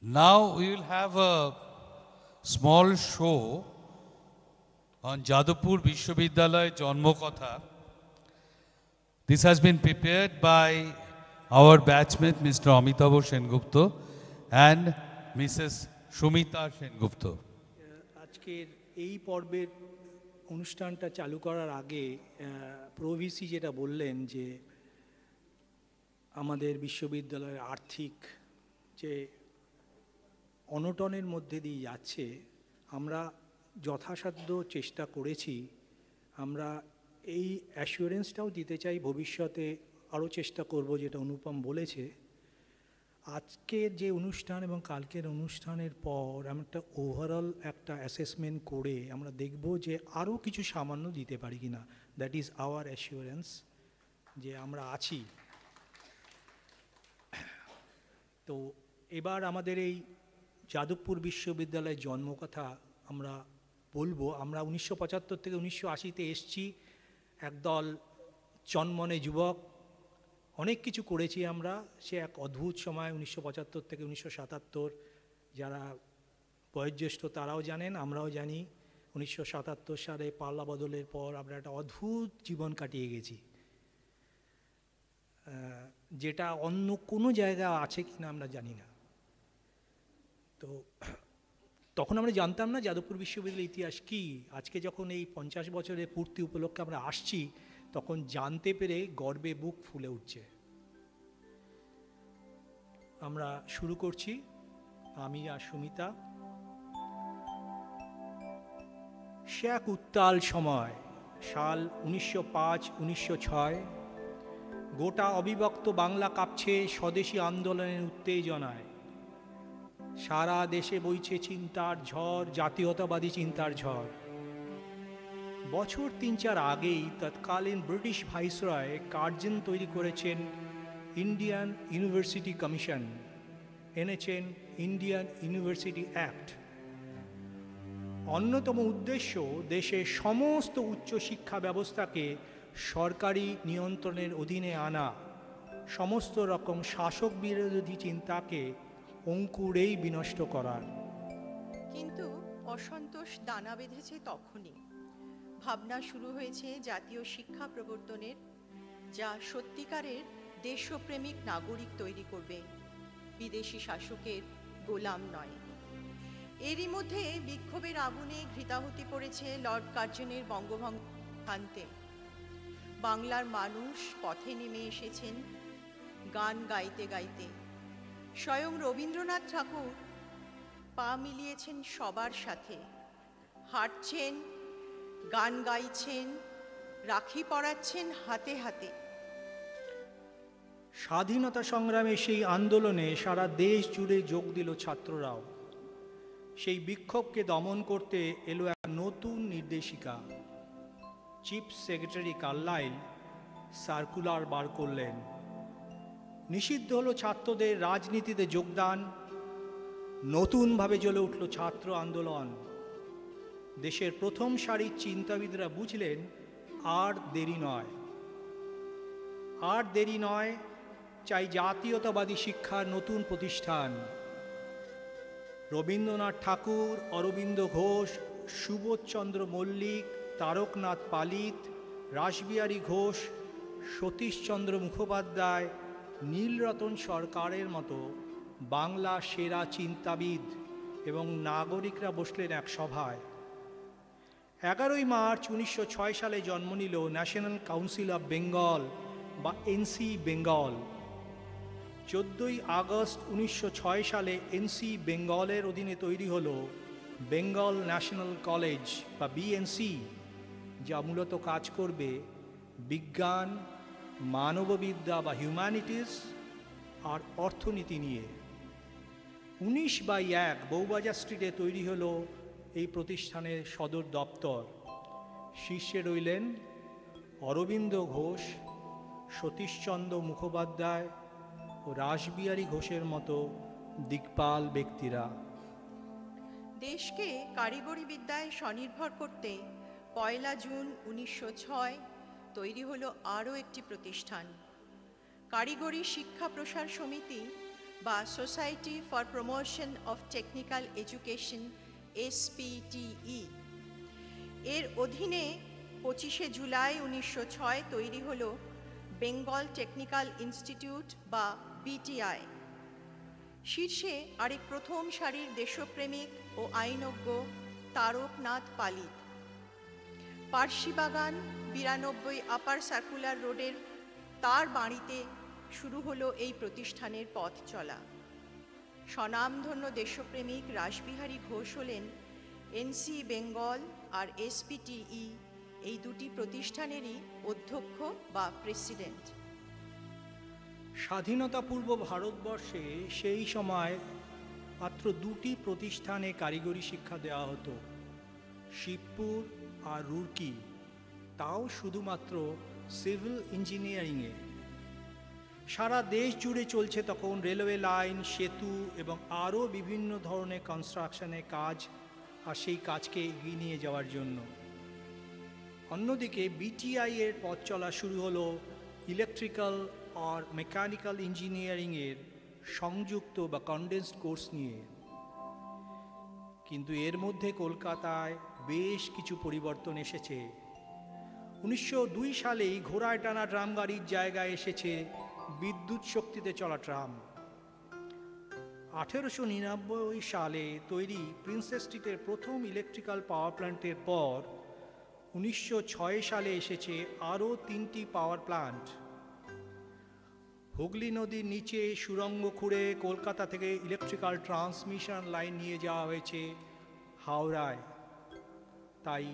Now we will have a small show on Jadavpur Vishwavidyalaya Janmokatha. This has been prepared by our batchmate Mr. Amitava Sengupta and Mrs. Shumita Sengupta. আজকের এই পর্বের অনুষ্ঠানটা চালু করার আগে pro-VC যেটা বললেন যে আমাদের বিশ্ববিদ্যালয়ের আর্থিক যে অনটনের মধ্যে দিয়ে যাচ্ছে, আমরা যথাসাধ্য চেষ্টা করেছি। আমরা এই অ্যাসিওরেন্সটাও দিতে চাই ভবিষ্যতে আরও চেষ্টা করব, যেটা অনুপম বলেছে। আজকের যে অনুষ্ঠান এবং কালকের অনুষ্ঠানের পর আমরা একটা ওভারঅল একটা অ্যাসেসমেন্ট করে আমরা দেখব যে আরও কিছু সামান্য দিতে পারি কি না। দ্যাট ইজ আওয়ার অ্যাসিওরেন্স যে আমরা আছি। তো এবার আমাদের এই যাদবপুর বিশ্ববিদ্যালয়ের জন্মকথা আমরা বলবো। আমরা 1975 থেকে 1980-তে এসছি, একদল চনমনে যুবক, অনেক কিছু করেছি আমরা। সে এক অদ্ভুত সময় 1975 থেকে 1977, যারা বয়োজ্যেষ্ঠ তারাও জানেন, আমরাও জানি। 1977 সালে পাল্লা বদলের পর আমরা একটা অদ্ভুত জীবন কাটিয়ে গেছি, যেটা অন্য কোনো জায়গা আছে কি না আমরা জানি না। তো তখন আমরা জানতাম না যাদবপুর বিশ্ববিদ্যালয়ের ইতিহাস কী। আজকে যখন এই 50 বছরের পূর্তি উপলক্ষে আমরা আসছি, তখন জানতে পেরে গর্বে বুক ফুলে উঠছে। আমরা শুরু করছি, আমি আর সুমিতা। সে এক উত্তাল সময়, সাল 1905-1906। গোটা অবিভক্ত বাংলা কাঁপছে স্বদেশী আন্দোলনের উত্তেজনায়। সারা দেশে বইছে চিন্তার ঝড়, জাতীয়তাবাদী চিন্তার ঝড়। বছর 3-4 আগেই তৎকালীন ব্রিটিশ ভাইসরয় কার্জন তৈরি করেছেন ইন্ডিয়ান ইউনিভার্সিটি কমিশন, এনেছেন ইন্ডিয়ান ইউনিভার্সিটি অ্যাক্ট। অন্যতম উদ্দেশ্য দেশের সমস্ত উচ্চশিক্ষা ব্যবস্থাকে সরকারি নিয়ন্ত্রণের অধীনে আনা, সমস্ত রকম শাসক বিরোধী চিন্তাকে অঙ্কুরেই বিনষ্ট করার। কিন্তু অসন্তোষ দানা বেঁধেছে তখনই। ভাবনা শুরু হয়েছে জাতীয় শিক্ষা প্রবর্তনের, যা সত্যিকারের দেশপ্রেমিক নাগরিক তৈরি করবে, বিদেশি শাসকের গোলাম নয়। এরই মধ্যে বিক্ষোভের আগুনে ঘৃতাহুতি পড়েছে লর্ড কার্জনের বঙ্গভঙ্গ সিদ্ধান্তে। বাংলার মানুষ পথে নেমে এসেছেন গান গাইতে গাইতে। স্বয়ং রবীন্দ্রনাথ ঠাকুর পা মিলিয়েছেন সবার সাথে, হাঁটছেন, গান গাইছেন, রাখি পরাচ্ছেন হাতে হাতে। স্বাধীনতা সংগ্রামে সেই আন্দোলনে সারা দেশ জুড়ে যোগ দিল ছাত্ররাও। সেই বিক্ষোভকে দমন করতে এলো এক নতুন নির্দেশিকা। চিফ সেক্রেটারি কার্লাইল সার্কুলার বার করলেন। নিষিদ্ধ হলো ছাত্রদের রাজনীতিতে যোগদান। নতুনভাবে জ্বলে উঠল ছাত্র আন্দোলন। দেশের প্রথম সারির চিন্তাবিদরা বুঝলেন আর দেরি নয়, আর দেরি নয়, চাই জাতীয়তাবাদী শিক্ষার নতুন প্রতিষ্ঠান। রবীন্দ্রনাথ ঠাকুর, অরবিন্দ ঘোষ, সুবোধচন্দ্র মল্লিক, তারকনাথ পালিত, রাসবিহারী ঘোষ, সতীশচন্দ্র মুখোপাধ্যায়, নীলরতন সরকারের মতো বাংলা সেরা চিন্তাবিদ এবং নাগরিকরা বসলেন এক সভায়। 11ই মার্চ 1906 সালে জন্ম নিল ন্যাশনাল কাউন্সিল অফ বেঙ্গল বা এনসি বেঙ্গল। 14ই আগস্ট 1906 সালে এনসি বেঙ্গলের অধীনে তৈরি হলো বেঙ্গল ন্যাশনাল কলেজ বা বিএনসি, যা মূলত কাজ করবে বিজ্ঞান, মানববিদ্যা বা হিউম্যানিটিস আর অর্থনীতি নিয়ে। 19/1 বউবাজার স্ট্রিটে তৈরি হলো এই প্রতিষ্ঠানের সদর দপ্তর। শীর্ষে রইলেন অরবিন্দ ঘোষ, সতীশচন্দ্র মুখোপাধ্যায় ও রাসবিহারী ঘোষের মতো দিকপাল ব্যক্তিরা। দেশকে কারিগরি বিদ্যায় স্বনির্ভর করতে 1 জুন 1906 তৈরি হলো আরও একটি প্রতিষ্ঠান, কারিগরি শিক্ষা প্রসার সমিতি বা society for promotion of technical education SPTE। এর অধীনে 25শে জুলাই 1906 তৈরি হল বেঙ্গল টেকনিক্যাল ইনস্টিটিউট বা BTI। শীর্ষে আরেক প্রথম সারির দেশপ্রেমিক ও আইনজ্ঞ তারকনাথ পালিত। পার্সিবাগান 92 আপার সার্কুলার রোডের তার বাড়িতে শুরু হলো এই প্রতিষ্ঠানের পথ চলা। স্বনামধন্য দেশপ্রেমিক রাসবিহারী ঘোষ হলেন NC বেঙ্গল আর SPTE এই দুটি প্রতিষ্ঠানেরই অধ্যক্ষ বা প্রেসিডেন্ট। স্বাধীনতাপূর্ব ভারতবর্ষে সেই সময় মাত্র দুটি প্রতিষ্ঠানে কারিগরি শিক্ষা দেওয়া হতো, শিবপুর আর রুরকি, তাও শুধুমাত্র সিভিল ইঞ্জিনিয়ারিংয়ে। সারা দেশ জুড়ে চলছে তখন রেলওয়ে লাইন, সেতু এবং আরও বিভিন্ন ধরনের কনস্ট্রাকশনের কাজ, আর সেই কাজকে এগিয়ে নিয়ে যাওয়ার জন্য। অন্যদিকে BTI এর পথ চলা শুরু হলো ইলেকট্রিক্যাল আর মেকানিক্যাল ইঞ্জিনিয়ারিংয়ের সংযুক্ত বা কনডেন্সড কোর্স নিয়ে। কিন্তু এর মধ্যে কলকাতায় বেশ কিছু পরিবর্তন এসেছে। 1902 সালেই ঘোড়ায় টানা ট্রাম গাড়ির জায়গায় এসেছে বিদ্যুৎ শক্তিতে চলা ট্রাম। 1899 সালে তৈরি প্রিন্সেস স্ট্রিটের প্রথম ইলেকট্রিক্যাল পাওয়ার প্ল্যান্টের পর 1906 সালে এসেছে আরও 3টি পাওয়ার প্ল্যান্ট। হুগলি নদীর নিচে সুড়ঙ্গ খুঁড়ে কলকাতা থেকে ইলেকট্রিক্যাল ট্রান্সমিশন লাইন নিয়ে যাওয়া হয়েছে হাওড়ায়। তাই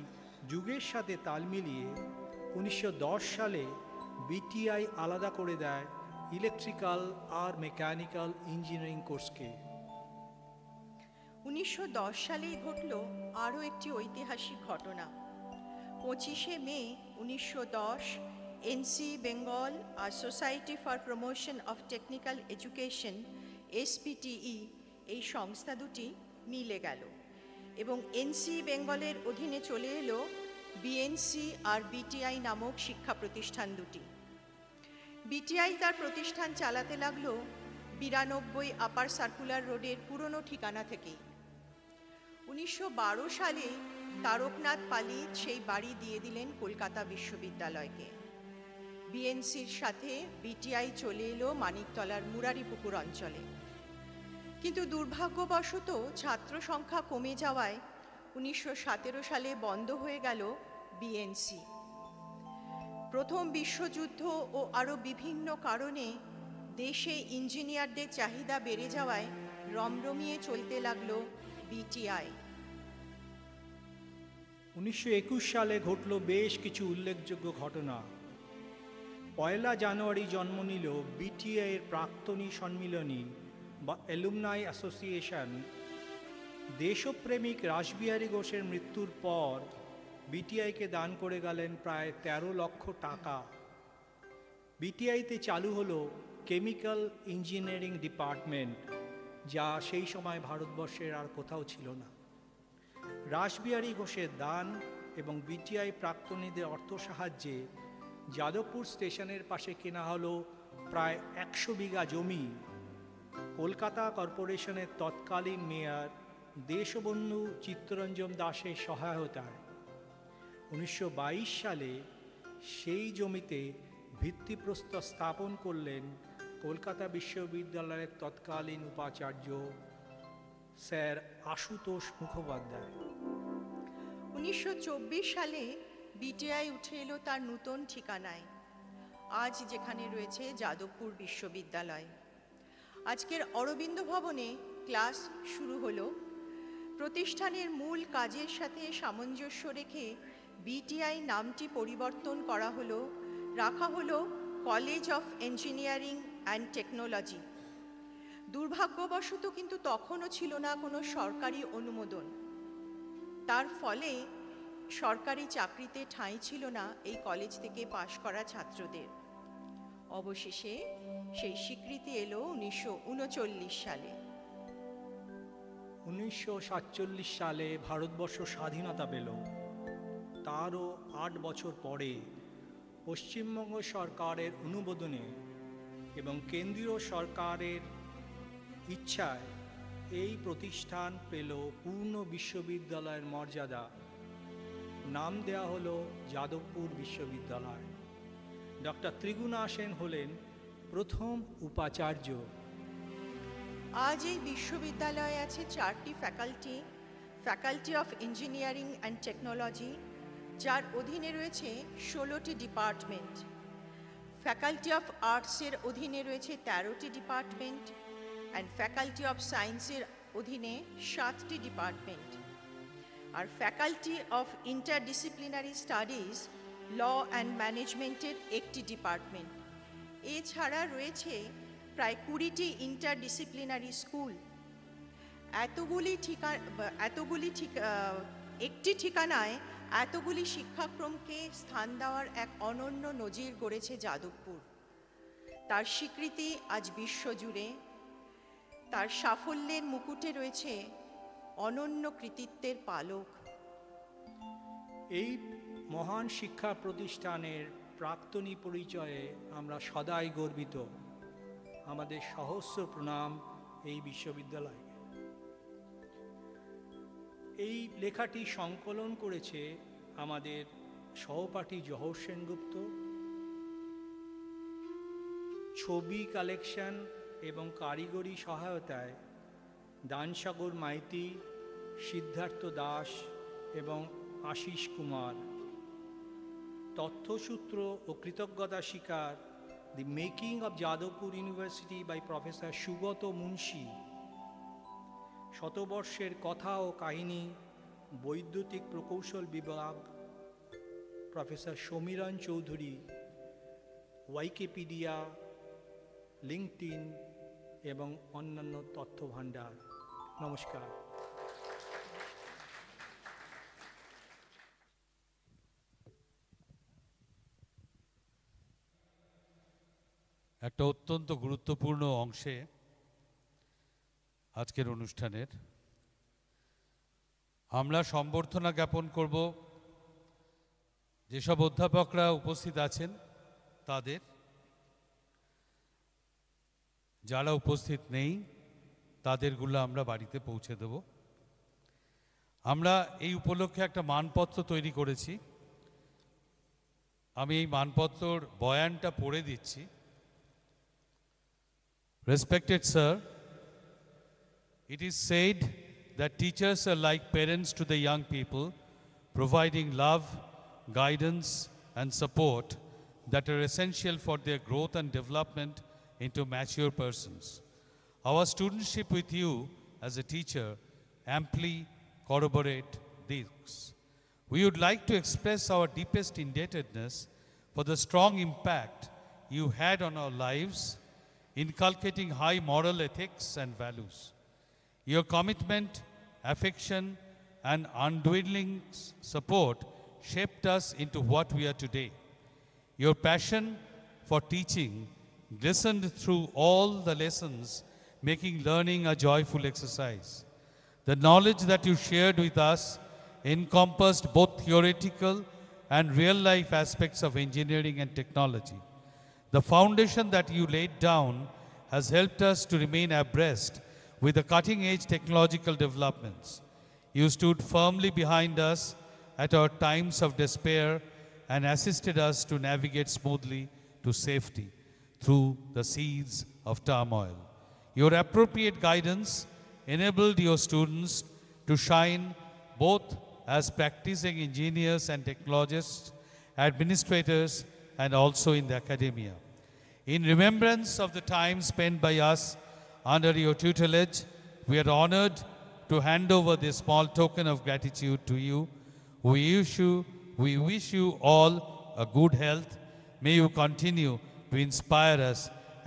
যুগের সাথে তাল মিলিয়ে 1910 সালে BTI আলাদা করে দেয় ইলেকট্রিক্যাল আর মেকানিক্যাল ইঞ্জিনিয়ারিং কোর্সকে। 1910 সালেই ঘটল আরও একটি ঐতিহাসিক ঘটনা। 25শে মে 1910 NC বেঙ্গল আর society for promotion of technical education SPTE এই সংস্থা দুটি মিলে গেল এবং NC বেঙ্গলের অধীনে চলে এলো BNC আর BTI নামক শিক্ষা প্রতিষ্ঠান দুটি। BTI তার প্রতিষ্ঠান চালাতে লাগলো 92 আপার সার্কুলার রোডের পুরনো ঠিকানা থেকেই। 1912 সালে তারকনাথ পালিত সেই বাড়ি দিয়ে দিলেন কলকাতা বিশ্ববিদ্যালয়কে। BNCর সাথে BTI চলে এলো মানিকতলার মুরারিপুকুর অঞ্চলে। কিন্তু দুর্ভাগ্যবশত ছাত্র সংখ্যা কমে যাওয়ায় 1917 সালে বন্ধ হয়ে গেল BNC। প্রথম বিশ্বযুদ্ধ ও আরও বিভিন্ন কারণে দেশে ইঞ্জিনিয়ারদের চাহিদা বেড়ে যাওয়ায় রমরমিয়ে চলতে লাগলো BTI। 1921 সালে ঘটল বেশ কিছু উল্লেখযোগ্য ঘটনা। 1 জানুয়ারি জন্ম নিল BTI এর প্রাক্তনী সম্মিলনী বা অ্যালুমনাই অ্যাসোসিয়েশন। দেশপ্রেমিক রাসবিহারী ঘোষের মৃত্যুর পর BTI-কে দান করে গেলেন প্রায় 13 লক্ষ টাকা। BTI-তে চালু হলো কেমিক্যাল ইঞ্জিনিয়ারিং ডিপার্টমেন্ট, যা সেই সময় ভারতবর্ষের আর কোথাও ছিল না। রাসবিহারী ঘোষের দান এবং BTI প্রাক্তনীদের অর্থ সাহায্যে যাদবপুর স্টেশনের পাশে কেনা হলো প্রায় 100 বিঘা জমি। কলকাতা কর্পোরেশনের তৎকালীন মেয়র দেশবন্ধু চিত্তরঞ্জন দাসের সহায়তায় 1922 সালে সেই জমিতে ভিত্তিপ্রস্তর স্থাপন করলেন কলকাতা বিশ্ববিদ্যালয়ের তৎকালীন উপাচার্য স্যার আশুতোষ মুখোপাধ্যায়। 1924 সালে BTI উঠে এলো তার নতুন ঠিকানায়, আজ যেখানে রয়েছে যাদবপুর বিশ্ববিদ্যালয়। আজকের অরবিন্দ ভবনে ক্লাস শুরু হলো। প্রতিষ্ঠানের মূল কাজের সাথে সামঞ্জস্য রেখে BTI নামটি পরিবর্তন করা হলো, রাখা হলো college of engineering and technology. দুর্ভাগ্যবশত কিন্তু তখনও ছিল না কোনো সরকারি অনুমোদন। তার ফলে সরকারি চাকরিতে ঠাঁই ছিল না এই কলেজ থেকে পাশ করা ছাত্রদের। অবশেষে সেই স্বীকৃতি এলো 1939 সালে। 1947 সালে ভারতবর্ষ স্বাধীনতা পেল। তারও 8 বছর পরে পশ্চিমবঙ্গ সরকারের অনুমোদনে এবং কেন্দ্রীয় সরকারের ইচ্ছায় এই প্রতিষ্ঠান পেল পূর্ণ বিশ্ববিদ্যালয়ের মর্যাদা। নাম দেয়া হলো যাদবপুর বিশ্ববিদ্যালয়। ডক্টর ত্রিগুণা সেন হলেন প্রথম উপাচার্য। আজ এই বিশ্ববিদ্যালয়ে আছে 4টি faculty: faculty of engineering and technology, যার অধীনে রয়েছে 16টি ডিপার্টমেন্ট। ফ্যাকাল্টি অফ আর্টসের অধীনে রয়েছে 13টি ডিপার্টমেন্ট, অ্যান্ড ফ্যাকাল্টি অফ সায়েন্সের অধীনে 7টি ডিপার্টমেন্ট। আর faculty of interdisciplinary studies, law and ম্যানেজমেন্টের একটি ডিপার্টমেন্ট। এছাড়া রয়েছে প্রায় 20টি ইন্টারডিসিপ্লিনারি স্কুল। একটি ঠিকানায় এতগুলি শিক্ষাক্রমকে স্থান দেওয়ার এক অনন্য নজির গড়েছে যাদবপুর। তার স্বীকৃতি আজ বিশ্বজুড়ে। তার সাফল্যের মুকুটে রয়েছে অনন্য কৃতিত্বের পালক। এই মহান শিক্ষা প্রতিষ্ঠানের প্রাক্তনী পরিচয়ে আমরা সদাই গর্বিত। আমাদের সহস্র প্রণাম এই বিশ্ববিদ্যালয়কে। এই লেখাটি সংকলন করেছে আমাদের সহপাঠী জহর সেনগুপ্ত। ছবি কালেকশন এবং কারিগরি সহায়তায় দানসাগর মাইতি, সিদ্ধার্থ দাস এবং আশিস কুমার। তথ্যসূত্র ও কৃতজ্ঞতা স্বীকার the making of Jadavpur university by professor Sugata Munshi. শতবর্ষের কথা ও কাহিনী, বৈদ্যুতিক প্রকৌশল বিভাগ, professor Samiran Chowdhury, Wikipedia, LinkedIn এবং অন্যান্য তথ্য ভাণ্ডার। নমস্কার। একটা অত্যন্ত গুরুত্বপূর্ণ অংশে আজকের অনুষ্ঠানের আমরা সম্বর্ধনা জ্ঞাপন করব যেসব অধ্যাপকরা উপস্থিত আছেন তাদের। যারা উপস্থিত নেই তাদেরগুলো আমরা বাড়িতে পৌঁছে দেব। আমরা এই উপলক্ষে একটা মানপত্র তৈরি করেছি। আমি এই মানপত্রর বয়ানটা পড়ে দিচ্ছি। Respected sir, it is said that teachers are like parents to the young people, providing love, guidance, and support that are essential for their growth and development into mature persons. Our studentship with you as a teacher amply corroborate this. We would like to express our deepest indebtedness for the strong impact you had on our lives, inculcating high moral ethics and values. Your commitment, affection, and unwavering support shaped us into what we are today. Your passion for teaching glistened through all the lessons, making learning a joyful exercise. The knowledge that you shared with us encompassed both theoretical and real-life aspects of engineering and technology. The foundation that you laid down has helped us to remain abreast with the cutting-edge technological developments. You stood firmly behind us at our times of despair and assisted us to navigate smoothly to safety through the seas of turmoil. Your appropriate guidance enabled your students to shine both as practicing engineers and technologists, administrators, and also in the academia. In remembrance of the time spent by us under your tutelage, we are honored to hand over this small token of gratitude to you. We wish you all a good health. May you continue to inspire us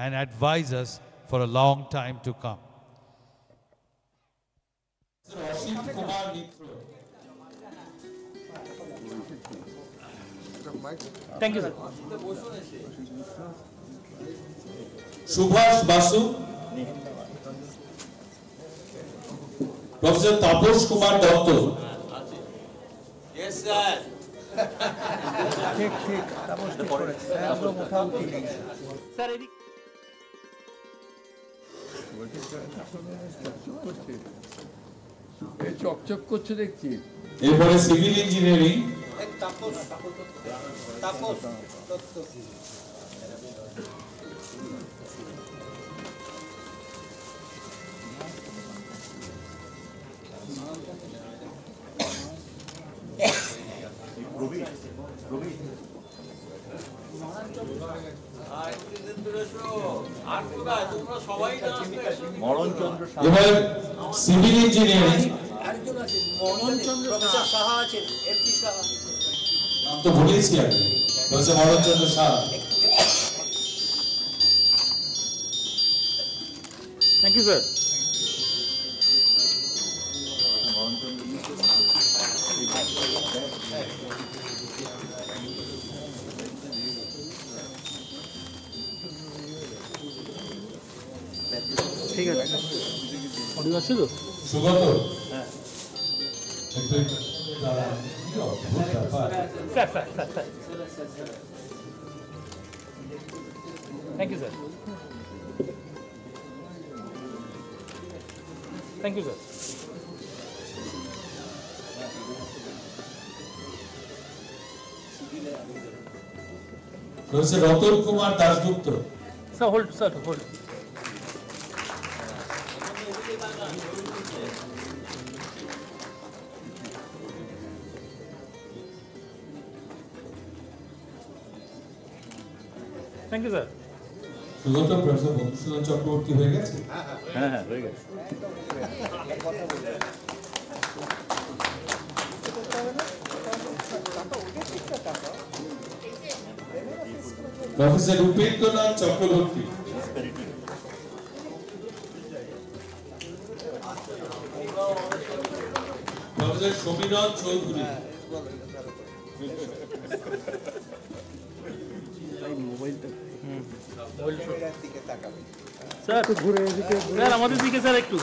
and advise us for a long time to come. Thank you, sir. Subhash Basu, professor Tapas Kumar Dutta. Yes, sir. ঠিক তাপস ঠিক করেছে। একদম মোটামুটি sir এদিক চকচক করছে দেখছি। এরপরে সিভিল ইঞ্জিনিয়ারিং এবার সিভিল ইঞ্জিনিয়ারিং নাম তো বলেছি আগে, বলছে Maranchandra Saha. Thank you sir. ঠিক আছে, অডিও আছে তো? সুগত হ্যাঁ thank you sir. Thank you sir. Professor Ratan Kumar Dasgupta. Sir hold, sir hold. Thank you sir. Sugata professor Madhusudan Chakraborty হয়ে গেছে। হ্যাঁ হ্যাঁ হয়ে গেছে। Professor Upendranath Chakraborty. Professor Samiran Chowdhury. Sir ঘুরে স্যার আমাদের দিকে স্যার একটু।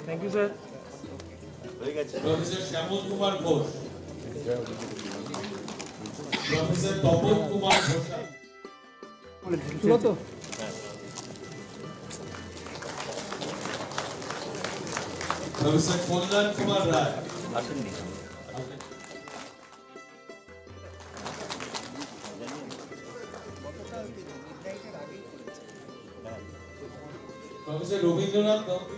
Thank you sir. Professor Shyamal Kumar Ghosh. Professor Tapan Kumar Ghoshal. Professor Kalyan Kumar Roy. Professor Rabindranath Dutta.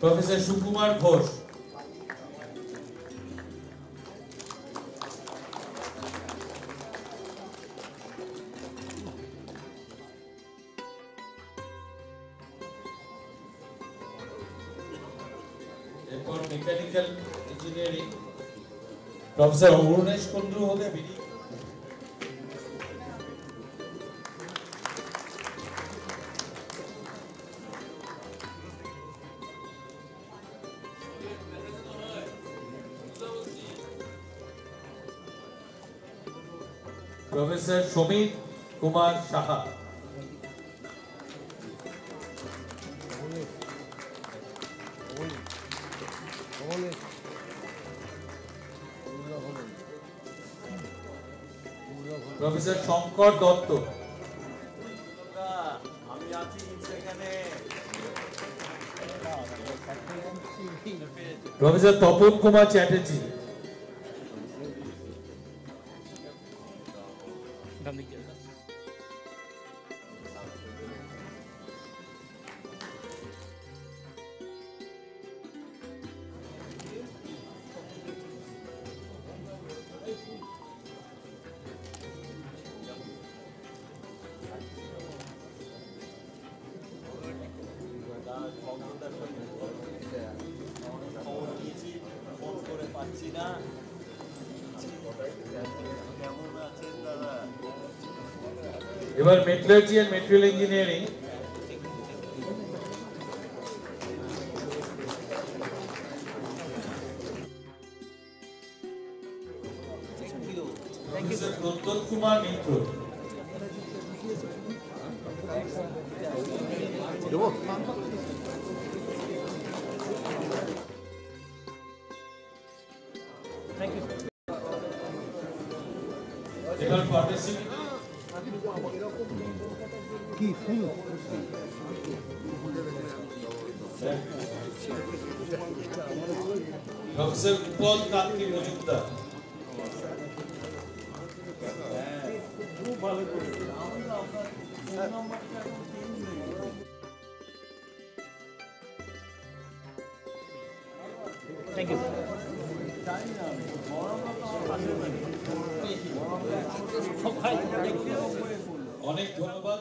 Professor Sukumar Ghosh. এরপর mechanical engineering professor Arunesh Kundu হবে বিডি। Professor Samir Kumar Saha. Professor Shankar Dutta. Professor Tapan Kumar Chatterjee. এবার metallurgy and material engineering Pradyot Kumar এবার Parvez professor Utpal Kanti Majumdar. Thank you অনেক ধন্যবাদ।